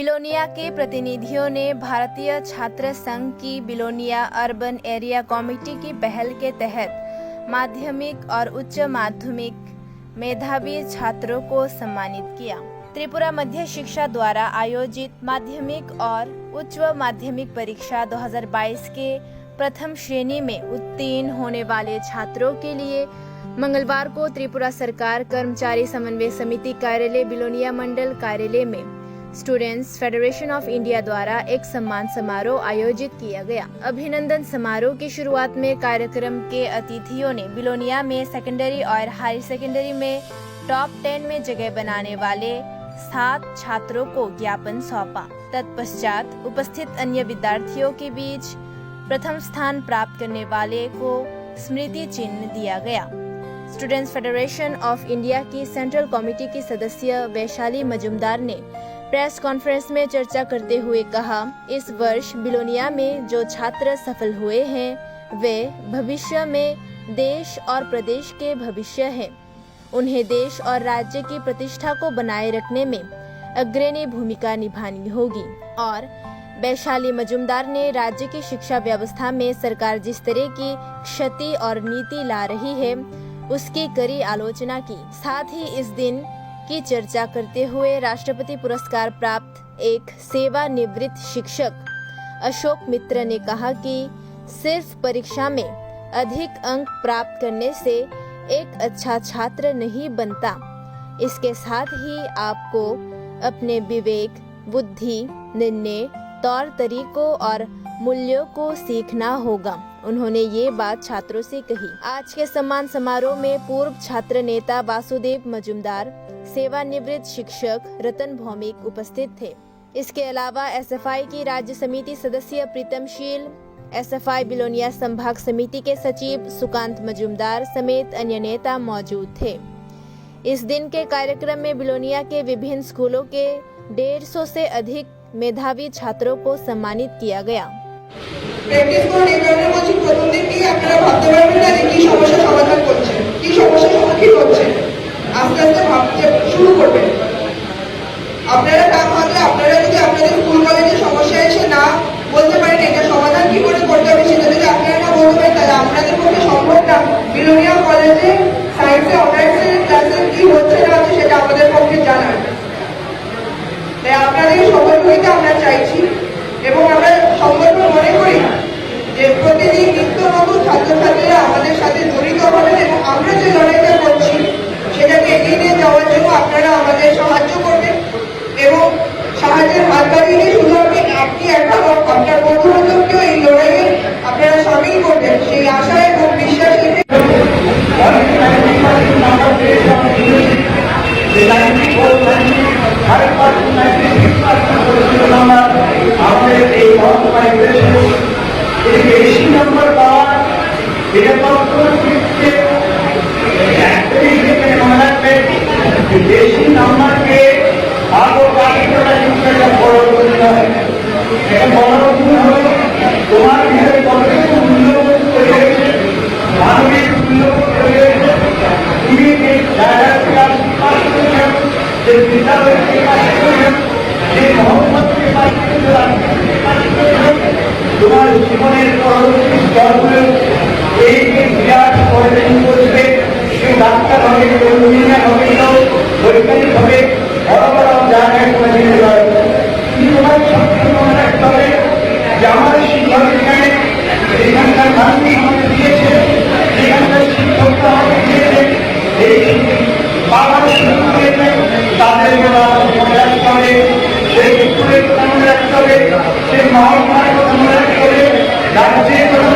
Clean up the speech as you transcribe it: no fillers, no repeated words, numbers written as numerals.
बिलोनिया के प्रतिनिधियों ने भारतीय छात्र संघ की बिलोनिया अर्बन एरिया कमेटी की पहल के तहत माध्यमिक और उच्च माध्यमिक मेधावी छात्रों को सम्मानित किया। त्रिपुरा मध्य शिक्षा द्वारा आयोजित माध्यमिक और उच्च माध्यमिक परीक्षा 2022 के प्रथम श्रेणी में उत्तीर्ण होने वाले छात्रों के लिए मंगलवार को त्रिपुरा सरकार कर्मचारी समन्वय समिति कार्यालय बिलोनिया मंडल कार्यालय में स्टूडेंट्स फेडरेशन ऑफ इंडिया द्वारा एक सम्मान समारोह आयोजित किया गया। अभिनंदन समारोह की शुरुआत में कार्यक्रम के अतिथियों ने बिलोनिया में सेकेंडरी और हायर सेकेंडरी में टॉप 10 में जगह बनाने वाले 7 छात्रों को ज्ञापन सौंपा। तत्पश्चात उपस्थित अन्य विद्यार्थियों के बीच प्रथम स्थान प्राप्त करने वाले को स्मृति चिन्ह दिया गया। स्टूडेंट्स फेडरेशन ऑफ इंडिया की सेंट्रल कमेटी की सदस्य वैशाली मजुमदार ने प्रेस कॉन्फ्रेंस में चर्चा करते हुए कहा, इस वर्ष बिलोनिया में जो छात्र सफल हुए हैं वे भविष्य में देश और प्रदेश के भविष्य हैं। उन्हें देश और राज्य की प्रतिष्ठा को बनाए रखने में अग्रणी भूमिका निभानी होगी। और वैशाली मजुमदार ने राज्य की शिक्षा व्यवस्था में सरकार जिस तरह की क्षति और नीति ला रही है उसकी कड़ी आलोचना की। साथ ही इस दिन की चर्चा करते हुए राष्ट्रपति पुरस्कार प्राप्त एक सेवानिवृत्त शिक्षक अशोक मित्र ने कहा कि सिर्फ परीक्षा में अधिक अंक प्राप्त करने से एक अच्छा छात्र नहीं बनता, इसके साथ ही आपको अपने विवेक, बुद्धि, निर्णय, तौर तरीकों और मूल्यों को सीखना होगा। उन्होंने ये बात छात्रों से कही। आज के सम्मान समारोह में पूर्व छात्र नेता वासुदेव मजुमदार, सेवानिवृत्त शिक्षक रतन भौमिक उपस्थित थे। इसके अलावा एसएफआई की राज्य समिति सदस्य प्रीतमशील, एसएफआई बिलोनिया संभाग समिति के सचिव सुकांत मजुमदार समेत अन्य नेता मौजूद थे। इस दिन के कार्यक्रम में बिलोनिया के विभिन्न स्कूलों के 150 से अधिक मेधावी छात्रों को सम्मानित किया गया। প্র্যাকটিস করে নির্মাণের বলছি প্রথম দিন কি আপনারা ভাবতে পারবেন না যে কি সমস্যা সমাধান করছেন, কি সমস্যা সম্মুখীন হচ্ছেন। আস্তে আস্তে ভাবতে শুরু করবেন। আপনারা কাম হাতে আপনারা যদি আপনাদের স্কুল কলেজে সমস্যা এসে না বলতে পারেন এটা সমাধান কি করে করতে হবে সেটা যদি আপনারা না বলতে পারেন তাহলে আপনাদের পক্ষে সম্ভব না। বিলোনিয়া কলেজে সায়েন্সে অনার্সের ক্লাসে কি হচ্ছে না হচ্ছে সেটা আমাদের পক্ষে জানার। তাই আপনাদের সফল হইতে আমরা চাইছি এবং আমরা সংগঠন মনে করি যে প্রতিদিন নিত্য নতুন ছাত্রছাত্রীরা আমাদের সাথে জড়িত হবেন এবং আমরা যে লড়াইটা করছি সেটাকে এগিয়ে নিয়ে যাওয়ার জন্য আপনারা আমাদের সাহায্য করবেন এবং সাহায্যের হাত বাড়িয়ে দিয়ে শুধু আপনি একা আপনার বন্ধু বান্ধবকেও এই লড়াইয়ে আপনারা সামিল করবেন সেই আশা এবং বিশ্বাস রেখে বেশি নাম্বারকে আরো বাড়ি করার চেষ্টা করতে হয়। এটা বড় ভুল হলো তোমার ভিতরে কতটুকু মূল্যবোধ তৈরি হয়েছে, মানবিক মূল্যবোধ তৈরি হয়েছে। তুমি এই জায়গাকে পাশ করেছেন, যে বিদ্যালয়কে পাশ করেছেন, যে মহম্মদকে পাশ করেছেন, তোমার জীবনের পরবর্তী স্তরগুলো এই বিরাট পরিবর্তন করবে। সেই ডাক্তার হবে, ইঞ্জিনিয়ার হবে, বৈজ্ঞানিক হবে, বড় বড় জায়গায় করে দিতে পারবে। কিন্তু তোমার সবসময় মনে রাখতে হবে যে আমাদের শিক্ষক এখানে যেখানকার গান্ধী আমাদের দিয়েছে, যেখানকার শিক্ষকরা আমাদের দিয়েছে, এই বাবার শিক্ষক দিয়েছে তাদের মনে রাখতে হবে, সেই স্কুলের কথা মনে রাখতে হবে, সেই মহাত্মার কথা মনে রাখতে হবে, রাজ্যের কথা